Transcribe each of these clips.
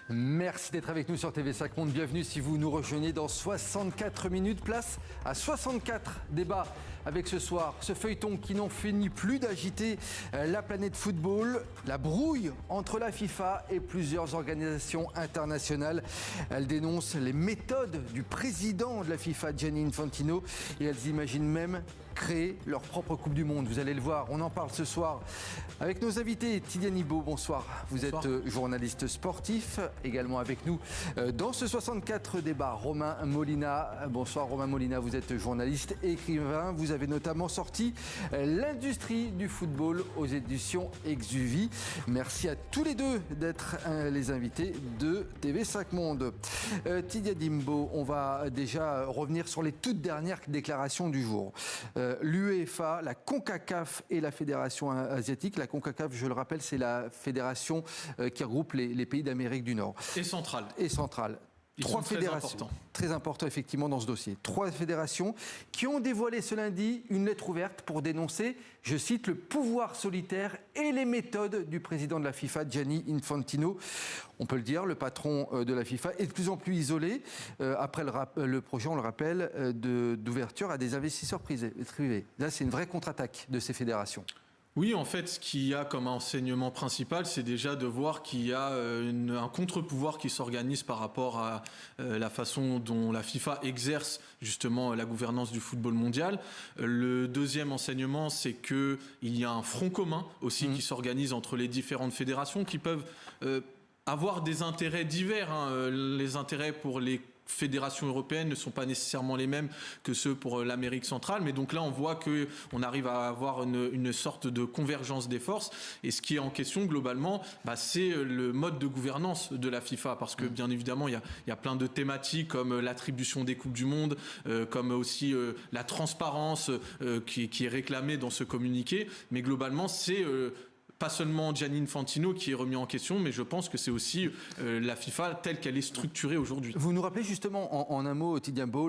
Merci d'être avec nous sur TV5 Monde. Bienvenue si vous nous rejoignez dans 64 minutes. Place à 64 débats avec ce soir ce feuilleton qui n'en finit plus d'agiter la planète football. La brouille entre la FIFA et plusieurs organisations internationales. Elles dénoncent les méthodes du président de la FIFA, Gianni Infantino, et elles imaginent même créer leur propre Coupe du Monde. Vous allez le voir, on en parle ce soir avec nos invités. Tidiane Ibo, bonsoir. Vous êtes journaliste sportif. Également avec nous dans ce 64 débat, Romain Molina. Bonsoir Romain Molina, vous êtes journaliste et écrivain. Vous avez notamment sorti L'industrie du football aux éditions Exuvie. Merci à tous les deux d'être les invités de TV5 Monde. Tidiane Ibo, on va déjà revenir sur les toutes dernières déclarations du jour. L'UEFA, la CONCACAF et la Fédération asiatique. La CONCACAF, je le rappelle, c'est la fédération qui regroupe les pays d'Amérique du Nord. Et centrale. Et centrale. Trois fédérations. Très important effectivement dans ce dossier. Trois fédérations qui ont dévoilé ce lundi une lettre ouverte pour dénoncer, je cite, le pouvoir solitaire et les méthodes du président de la FIFA, Gianni Infantino. On peut le dire, le patron de la FIFA est de plus en plus isolé après le projet, on le rappelle, d'ouverture à des investisseurs privés. Là, c'est une vraie contre-attaque de ces fédérations. Oui, en fait, ce qu'il y a comme enseignement principal, c'est déjà de voir qu'il y a un contre-pouvoir qui s'organise par rapport à la façon dont la FIFA exerce justement la gouvernance du football mondial. Le deuxième enseignement, c'est qu'il y a un front commun aussi qui s'organise entre les différentes fédérations qui peuvent avoir des intérêts divers. Les intérêts pour les fédérations européennes ne sont pas nécessairement les mêmes que ceux pour l'Amérique centrale, mais donc là on voit que on arrive à avoir une sorte de convergence des forces, et ce qui est en question globalement, c'est le mode de gouvernance de la FIFA, parce que bien évidemment il y a plein de thématiques comme l'attribution des coupes du monde, comme aussi la transparence qui est réclamée dans ce communiqué, mais globalement c'est pas seulement Gianni Infantino qui est remis en question, mais je pense que c'est aussi la FIFA telle qu'elle est structurée aujourd'hui. Vous nous rappelez justement en un mot, Tidiane Ibo,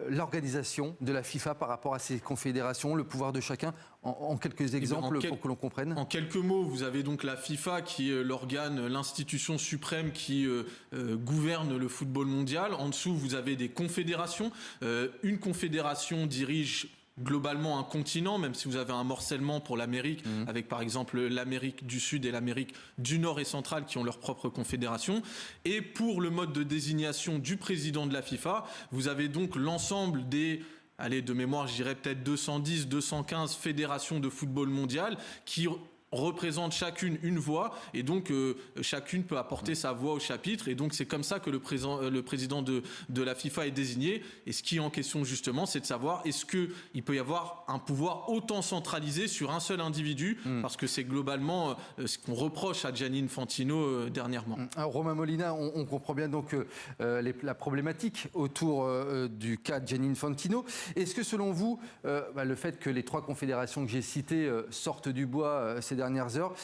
l'organisation de la FIFA par rapport à ces confédérations, le pouvoir de chacun, en quelques exemples pour que l'on comprenne. En quelques mots, vous avez donc la FIFA qui est l'organe, l'institution suprême qui gouverne le football mondial. En dessous, vous avez des confédérations. Une confédération dirige globalement un continent, même si vous avez un morcellement pour l'Amérique, avec par exemple l'Amérique du Sud et l'Amérique du Nord et centrale qui ont leur propre confédération. Et pour le mode de désignation du président de la FIFA, vous avez donc l'ensemble des, de mémoire, je dirais peut-être 210, 215 fédérations de football mondial qui représentent chacune une voix, et donc chacune peut apporter sa voix au chapitre, et donc c'est comme ça que le président de la FIFA est désigné. Et ce qui est en question justement, c'est de savoir est-ce qu'il peut y avoir un pouvoir autant centralisé sur un seul individu, parce que c'est globalement ce qu'on reproche à Gianni Infantino dernièrement. Alors, Romain Molina, on comprend bien donc la problématique autour du cas de Gianni Infantino. Est-ce que selon vous, le fait que les trois confédérations que j'ai citées sortent du bois ces dernières heures,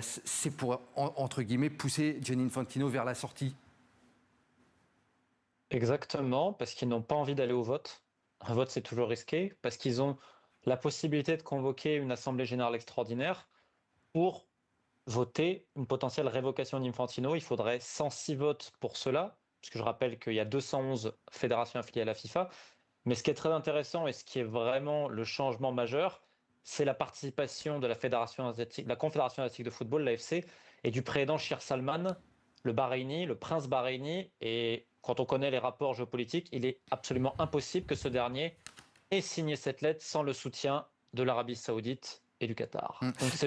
c'est pour, entre guillemets, pousser Gianni Infantino vers la sortie? Exactement, parce qu'ils n'ont pas envie d'aller au vote. Un vote, c'est toujours risqué, parce qu'ils ont la possibilité de convoquer une assemblée générale extraordinaire pour voter une potentielle révocation d'Infantino. Il faudrait 106 votes pour cela, parce que je rappelle qu'il y a 211 fédérations affiliées à la FIFA. Mais ce qui est très intéressant et ce qui est vraiment le changement majeur, c'est la participation de la Confédération asiatique de football, l'AFC, et du président Shir Salman, le Bahreïni, le prince Bahreïni. Et quand on connaît les rapports géopolitiques, il est absolument impossible que ce dernier ait signé cette lettre sans le soutien de l'Arabie Saoudite et du Qatar. Donc ce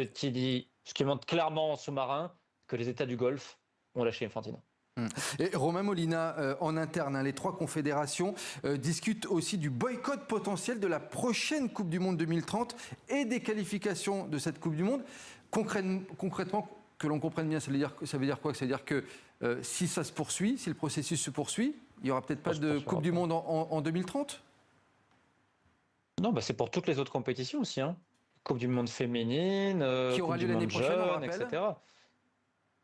qui montre clairement en sous-marin que les États du Golfe ont lâché Infantino. Et Romain Molina, en interne, les trois confédérations discutent aussi du boycott potentiel de la prochaine Coupe du Monde 2030 et des qualifications de cette Coupe du Monde. Concrètement, que l'on comprenne bien, ça veut dire quoi? Ça veut dire que si ça se poursuit, si le processus se poursuit, il n'y aura peut-être pas de Coupe du Monde en 2030? Non, c'est pour toutes les autres compétitions aussi. Coupe du Monde féminine, qui aura lieu l'année prochaine, on rappelle, etc.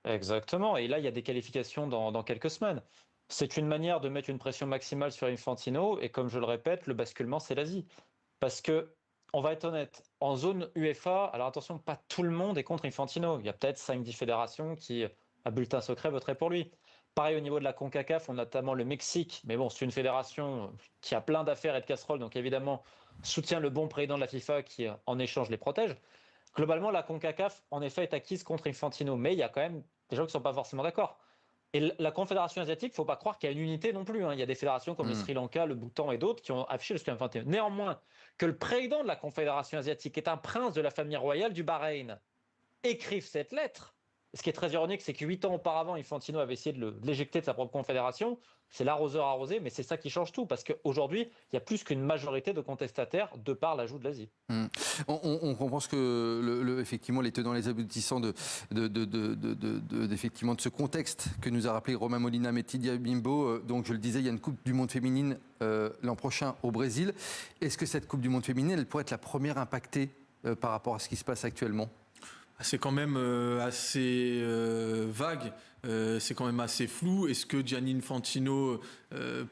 Exactement, et là il y a des qualifications dans quelques semaines. C'est une manière de mettre une pression maximale sur Infantino, et comme je le répète, le basculement c'est l'Asie. Parce que, on va être honnête, en zone UEFA, alors attention, pas tout le monde est contre Infantino. Il y a peut-être 5-10 fédérations qui à bulletin secret voteraient pour lui. Pareil au niveau de la CONCACAF, on a notamment le Mexique, mais bon, c'est une fédération qui a plein d'affaires et de casseroles, donc évidemment soutient le bon président de la FIFA qui, en échange, les protège. Globalement, la CONCACAF, en effet, est acquise contre Infantino, mais il y a quand même des gens qui ne sont pas forcément d'accord. Et la Confédération asiatique, il ne faut pas croire qu'il y a une unité non plus. Il y a des fédérations comme le Sri Lanka, le Bhoutan et d'autres qui ont affiché le soutien à Infantino. Néanmoins, que le président de la Confédération asiatique est un prince de la famille royale du Bahreïn écrive cette lettre. Ce qui est très ironique, c'est que 8 ans auparavant, Infantino avait essayé de l'éjecter de sa propre confédération. C'est l'arroseur arrosé, mais c'est ça qui change tout, parce qu'aujourd'hui, il y a plus qu'une majorité de contestataires de par l'ajout de l'Asie. On comprend que effectivement, les tenants, les aboutissants effectivement, de ce contexte que nous a rappelé Romain Molina, Mehdi Diabimbo. Donc, je le disais, il y a une Coupe du Monde féminine l'an prochain au Brésil. Est-ce que cette Coupe du Monde féminine, elle pourrait être la première impactée par rapport à ce qui se passe actuellement ? C'est quand même assez vague, c'est quand même assez flou. Est-ce que Gianni Infantino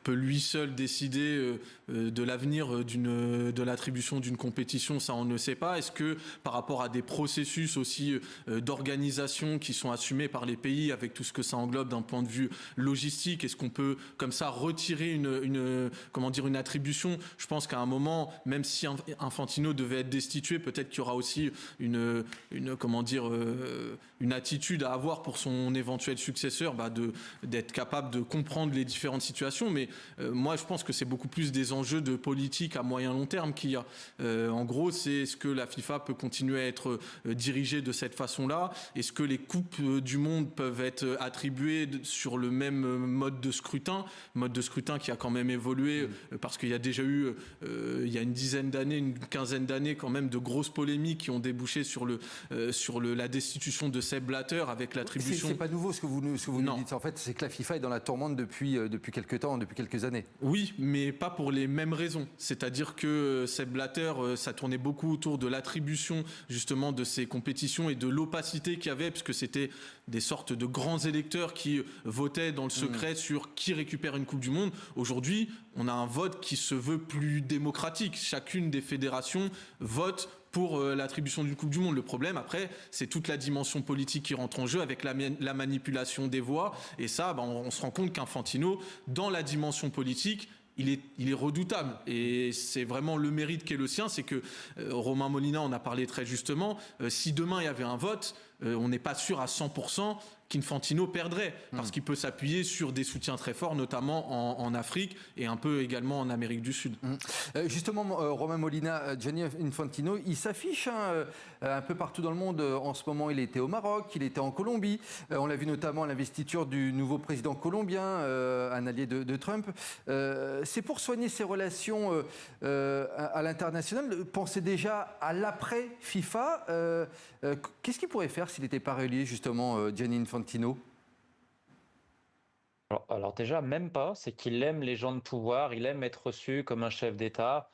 peut lui seul décider de l'avenir de l'attribution d'une compétition? Ça, on ne sait pas. Est-ce que par rapport à des processus aussi d'organisation qui sont assumés par les pays, avec tout ce que ça englobe d'un point de vue logistique, est-ce qu'on peut comme ça retirer une attribution? Je pense qu'à un moment, même si Infantino devait être destitué, peut-être qu'il y aura aussi une attitude à avoir pour son éventuel successeur, d'être capable de comprendre les différentes situations. Mais moi, je pense que c'est beaucoup plus des enjeux de politique à moyen long terme qu'il y a. En gros, c'est est-ce que la FIFA peut continuer à être dirigée de cette façon-là? Est-ce que les coupes du monde peuvent être attribuées sur le même mode de scrutin qui a quand même évolué parce qu'il y a déjà eu, il y a une dizaine d'années, une quinzaine d'années quand même, de grosses polémiques qui ont débouché sur la destitution de Sepp Blatter avec l'attribution. C'est pas nouveau ce que vous nous dites. En fait, c'est que la FIFA est dans la tourmente depuis quelques temps, depuis quelques années. Oui, mais pas pour les mêmes raisons. C'est-à-dire que Sepp Blatter, ça tournait beaucoup autour de l'attribution justement de ces compétitions et de l'opacité qu'il y avait, puisque c'était des sortes de grands électeurs qui votaient dans le secret sur qui récupère une Coupe du Monde. Aujourd'hui, on a un vote qui se veut plus démocratique. Chacune des fédérations vote pour l'attribution d'une Coupe du Monde. Le problème, après, c'est toute la dimension politique qui rentre en jeu avec la manipulation des voix. Et ça, on se rend compte qu'Infantino, dans la dimension politique, il est redoutable. Et c'est vraiment le mérite qui est le sien. C'est que Romain Molina en a parlé très justement. Si demain il y avait un vote, on n'est pas sûr à 100% qu'Infantino perdrait, parce qu'il peut s'appuyer sur des soutiens très forts, notamment en Afrique et un peu également en Amérique du Sud. Justement, Romain Molina, Gianni Infantino, il s'affiche un peu partout dans le monde. En ce moment, il était au Maroc, il était en Colombie. On l'a vu notamment à l'investiture du nouveau président colombien, un allié de Trump. C'est pour soigner ses relations à l'international. Pensez déjà à l'après-FIFA. Qu'est-ce qu'il pourrait faire s'il n'était pas relié, justement, Gianni Infantino? Alors déjà, même pas, c'est qu'il aime les gens de pouvoir, il aime être reçu comme un chef d'État.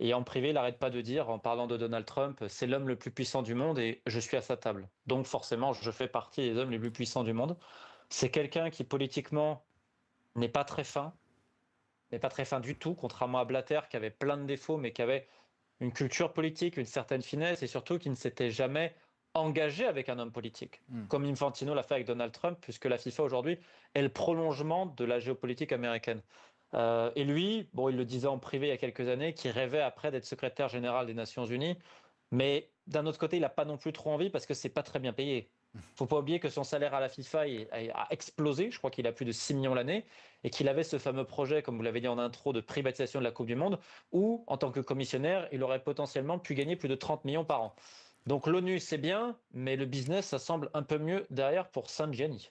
Et en privé, il n'arrête pas de dire, en parlant de Donald Trump, c'est l'homme le plus puissant du monde et je suis à sa table. Donc forcément, je fais partie des hommes les plus puissants du monde. C'est quelqu'un qui politiquement n'est pas très fin, n'est pas très fin du tout, contrairement à Blatter qui avait plein de défauts, mais qui avait une culture politique, une certaine finesse et surtout qui ne s'était jamais engagé avec un homme politique, comme Infantino l'a fait avec Donald Trump, puisque la FIFA aujourd'hui est le prolongement de la géopolitique américaine. Et lui, il le disait en privé il y a quelques années, qu'il rêvait après d'être secrétaire général des Nations Unies, mais d'un autre côté, il n'a pas non plus trop envie parce que c'est pas très bien payé. Il ne faut pas oublier que son salaire à la FIFA a explosé, je crois qu'il a plus de 6 millions l'année, et qu'il avait ce fameux projet, comme vous l'avez dit en intro, de privatisation de la Coupe du Monde, où, en tant que commissionnaire, il aurait potentiellement pu gagner plus de 30 millions par an. Donc l'ONU, c'est bien, mais le business, ça semble un peu mieux derrière pour San Gianni.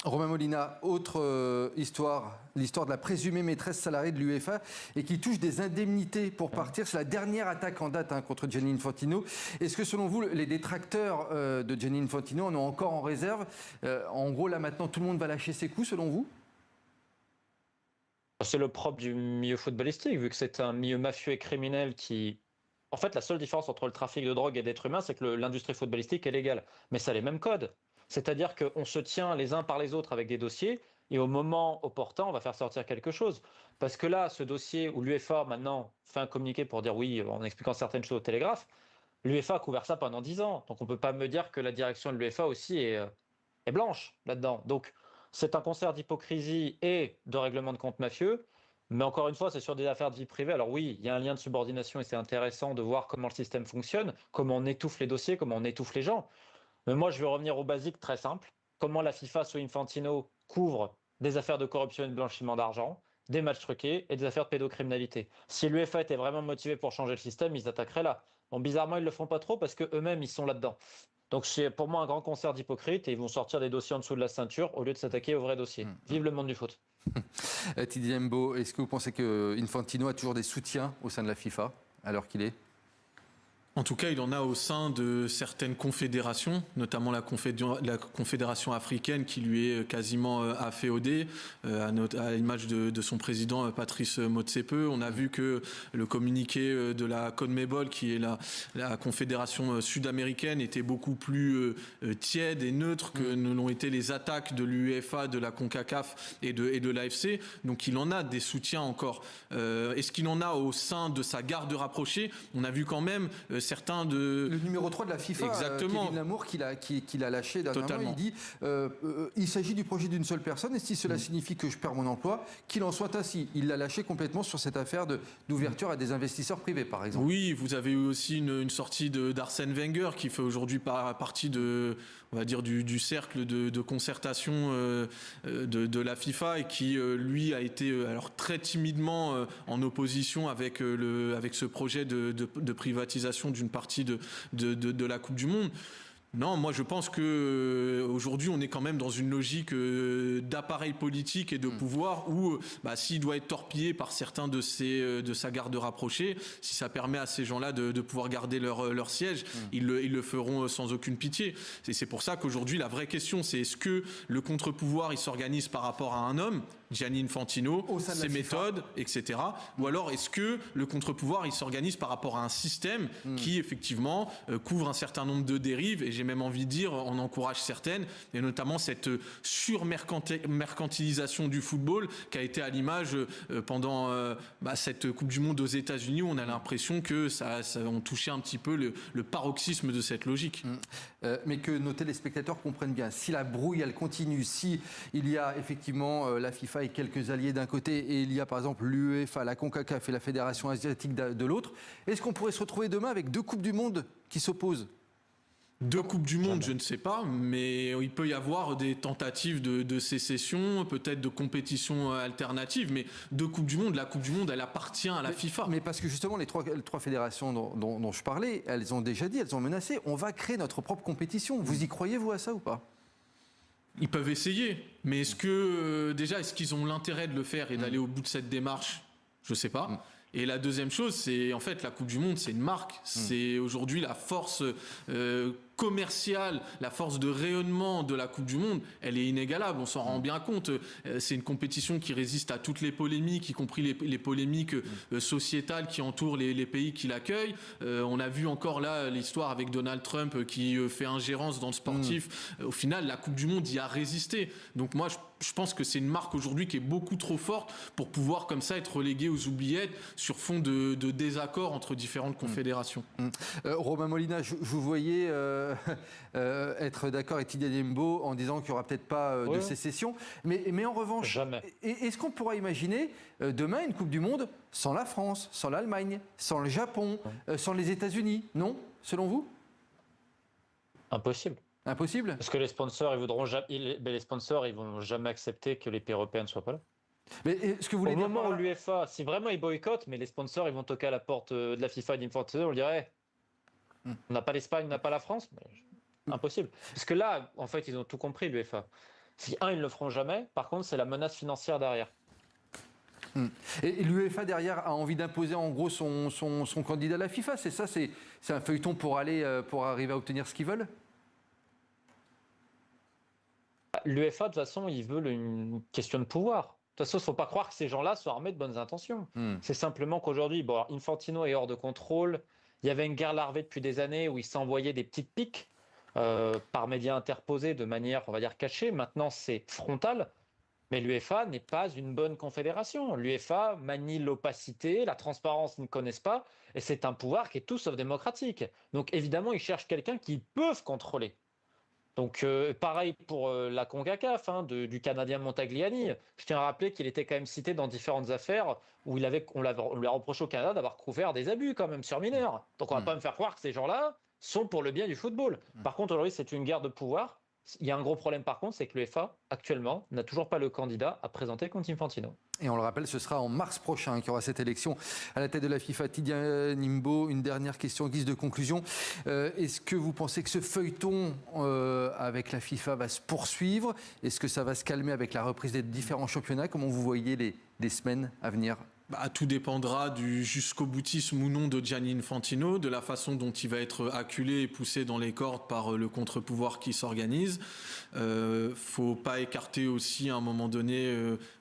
Romain Molina, autre histoire, l'histoire de la présumée maîtresse salariée de l'UEFA et qui touche des indemnités pour partir. C'est la dernière attaque en date contre Gianni Infantino. Est-ce que selon vous, les détracteurs de Gianni Infantino en ont encore en réserve? En gros, là maintenant, tout le monde va lâcher ses coups, selon vous? C'est le propre du milieu footballistique, vu que c'est un milieu mafieux et criminel qui... En fait, la seule différence entre le trafic de drogue et d'êtres humains, c'est que l'industrie footballistique est légale. Mais ça a les mêmes codes. C'est-à-dire qu'on se tient les uns par les autres avec des dossiers et au moment opportun, on va faire sortir quelque chose. Parce que là, ce dossier où l'UEFA, maintenant, fait un communiqué pour dire oui, en expliquant certaines choses au Télégraphe, L'UEFA a couvert ça pendant 10 ans. Donc on ne peut pas me dire que la direction de l'UEFA aussi est blanche là-dedans. Donc c'est un concert d'hypocrisie et de règlement de compte mafieux. Mais encore une fois, c'est sur des affaires de vie privée. Alors oui, il y a un lien de subordination et c'est intéressant de voir comment le système fonctionne, comment on étouffe les dossiers, comment on étouffe les gens. Mais moi, je vais revenir au basique très simple. Comment la FIFA sous Infantino couvre des affaires de corruption et de blanchiment d'argent, des matchs truqués et des affaires de pédocriminalité. Si l'UEFA était vraiment motivée pour changer le système, ils attaqueraient là. Bon, bizarrement, ils ne le font pas trop parce qu'eux-mêmes, ils sont là-dedans. Donc c'est pour moi un grand concert d'hypocrites et ils vont sortir des dossiers en dessous de la ceinture au lieu de s'attaquer aux vrais dossiers. Vive le monde du foot. Tidi Mbo, est-ce que vous pensez que Infantino a toujours des soutiens au sein de la FIFA, à l'heure qu'il est ? En tout cas, il en a au sein de certaines confédérations, notamment la confédération africaine qui lui est quasiment afféodée, à l'image de son président Patrice Motsepe. On a vu que le communiqué de la CONMEBOL, qui est la confédération sud-américaine, était beaucoup plus tiède et neutre que ne l'ont été les attaques de l'UEFA, de la CONCACAF et de l'AFC. Donc il en a des soutiens encore. Est-ce qu'il en a au sein de sa garde rapprochée ? On a vu quand même certains de... Le numéro 3 de la FIFA, exactement. Kevin Lamour, qu'il a lâché dernièrement, il dit il s'agit du projet d'une seule personne et si cela signifie que je perds mon emploi, qu'il en soit ainsi. Il l'a lâché complètement sur cette affaire d'ouverture à des investisseurs privés, par exemple. Oui, vous avez eu aussi une sortie d'Arsène Wenger qui fait aujourd'hui partie on va dire du cercle de concertation de la FIFA et qui lui a été alors très timidement en opposition avec ce projet de privatisation d'une partie de la Coupe du Monde. Non, moi je pense que aujourd'hui on est quand même dans une logique d'appareil politique et de pouvoir où s'il doit être torpillé par certains de sa garde rapprochée, si ça permet à ces gens-là de pouvoir garder leur siège, ils le feront sans aucune pitié. Et c'est pour ça qu'aujourd'hui la vraie question c'est est-ce que le contre-pouvoir il s'organise par rapport à un homme, Gianni Infantino, ses méthodes, etc. Ou alors est-ce que le contre-pouvoir il s'organise par rapport à un système qui effectivement couvre un certain nombre de dérives et j'ai même envie de dire on encourage certaines et notamment cette surmercantilisation du football qui a été à l'image pendant cette Coupe du Monde aux États-Unis où on a l'impression que on touchait un petit peu le paroxysme de cette logique. Mais que nos téléspectateurs comprennent bien, si la brouille elle continue, si il y a effectivement la FIFA et quelques alliés d'un côté et il y a par exemple l'UEFA, la CONCACAF et la Fédération asiatique de l'autre, est-ce qu'on pourrait se retrouver demain avec deux Coupes du Monde qui s'opposent ? Deux Coupes du Monde, je ne sais pas, mais il peut y avoir des tentatives de sécession, peut-être de compétition alternative, mais deux Coupes du Monde, la Coupe du Monde, elle appartient à la FIFA. Mais parce que justement, les trois fédérations dont je parlais, elles ont déjà dit, elles ont menacé, on va créer notre propre compétition. Vous y croyez, vous, à ça ou pas ? Ils peuvent essayer, mais est-ce qu'ils ont l'intérêt de le faire et d'aller au bout de cette démarche ? Je ne sais pas. Et la deuxième chose, c'est en fait la Coupe du Monde, c'est une marque. C'est aujourd'hui la force commerciale, la force de rayonnement de la Coupe du Monde, elle est inégalable, on s'en rend bien compte. C'est une compétition qui résiste à toutes les polémiques, y compris les polémiques sociétales qui entourent les pays qui l'accueillent. On a vu encore là l'histoire avec Donald Trump qui fait ingérence dans le sportif. Au final, la Coupe du Monde y a résisté. Donc moi, je pense que c'est une marque aujourd'hui qui est beaucoup trop forte pour pouvoir comme ça être reléguée aux oubliettes sur fond de désaccords entre différentes confédérations. Romain Molina, je vous voyais être d'accord avec Tidi Mbo en disant qu'il n'y aura peut-être pas de sécession. Mais en revanche, est-ce qu'on pourra imaginer demain une Coupe du Monde sans la France, sans l'Allemagne, sans le Japon, sans les États-Unis ? Non, selon vous ? Impossible. Impossible ? Parce que les sponsors, ils vont jamais accepter que les pays européens ne soient pas là. Mais ce que vous voulez Au moment où l'UEFA, si vraiment ils boycottent, mais les sponsors ils vont toquer à la porte de la FIFA et d'Infantino, on dirait on n'a pas l'Espagne, on n'a pas la France, mais impossible. Parce que là, en fait, ils ont tout compris, l'UEFA. Si ils ne le feront jamais, par contre, c'est la menace financière derrière. Et l'UEFA derrière a envie d'imposer en gros son candidat à la FIFA, c'est ça, c'est un feuilleton pour arriver à obtenir ce qu'ils veulent ? L'UEFA, de toute façon, ils veulent une question de pouvoir. De toute façon, il ne faut pas croire que ces gens-là soient armés de bonnes intentions. C'est simplement qu'aujourd'hui, Infantino est hors de contrôle. Il y avait une guerre larvée depuis des années où il s'envoyait des petites piques par médias interposés de manière, on va dire, cachée. Maintenant, c'est frontal. Mais l'UEFA n'est pas une bonne confédération. L'UEFA manie l'opacité, la transparence, ils ne connaissent pas, et c'est un pouvoir qui est tout sauf démocratique. Donc évidemment, ils cherchent quelqu'un qu'ils peuvent contrôler. Donc pareil pour la CONCACAF, du Canadien Montagliani. Je tiens à rappeler qu'il était quand même cité dans différentes affaires où on lui a reproché au Canada d'avoir couvert des abus quand même sur mineurs. Donc on ne va pas me faire croire que ces gens-là sont pour le bien du football. Par contre, aujourd'hui, c'est une guerre de pouvoir. Il y a un gros problème par contre, c'est que l'UEFA, actuellement, n'a toujours pas le candidat à présenter contre Infantino. Et on le rappelle, ce sera en mars prochain qu'il y aura cette élection à la tête de la FIFA. Tidjane Nimbo, une dernière question en guise de conclusion. Est-ce que vous pensez que ce feuilleton avec la FIFA va se poursuivre? Est-ce que ça va se calmer avec la reprise des différents championnats? Comment vous voyez les semaines à venir? Tout dépendra du jusqu'au boutisme ou non de Gianni Infantino, de la façon dont il va être acculé et poussé dans les cordes par le contre-pouvoir qui s'organise. Faut pas écarter aussi à un moment donné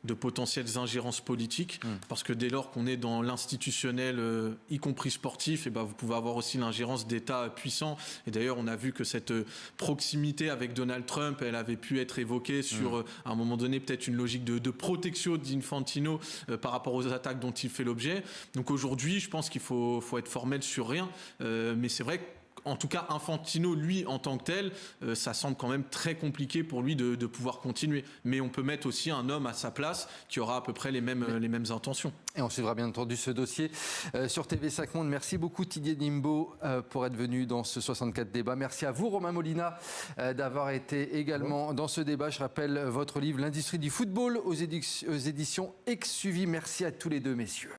de potentielles ingérences politiques, parce que dès lors qu'on est dans l'institutionnel, y compris sportif, et vous pouvez avoir aussi l'ingérence d'États puissants. Et d'ailleurs, on a vu que cette proximité avec Donald Trump, elle avait pu être évoquée sur à un moment donné peut-être une logique de protection d'Infantino par rapport aux attaques dont il fait l'objet. Donc aujourd'hui, je pense qu'il faut être formel sur rien. Mais c'est vrai qu'en tout cas, Infantino, lui, en tant que tel, ça semble quand même très compliqué pour lui de pouvoir continuer. Mais on peut mettre aussi un homme à sa place qui aura à peu près les mêmes intentions. Et on suivra bien entendu ce dossier sur TV5 Monde. Merci beaucoup Tidjane Nimbo pour être venu dans ce 64 débat. Merci à vous Romain Molina d'avoir été également dans ce débat. Je rappelle votre livre L'industrie du football aux éditions Exuvie. Merci à tous les deux messieurs.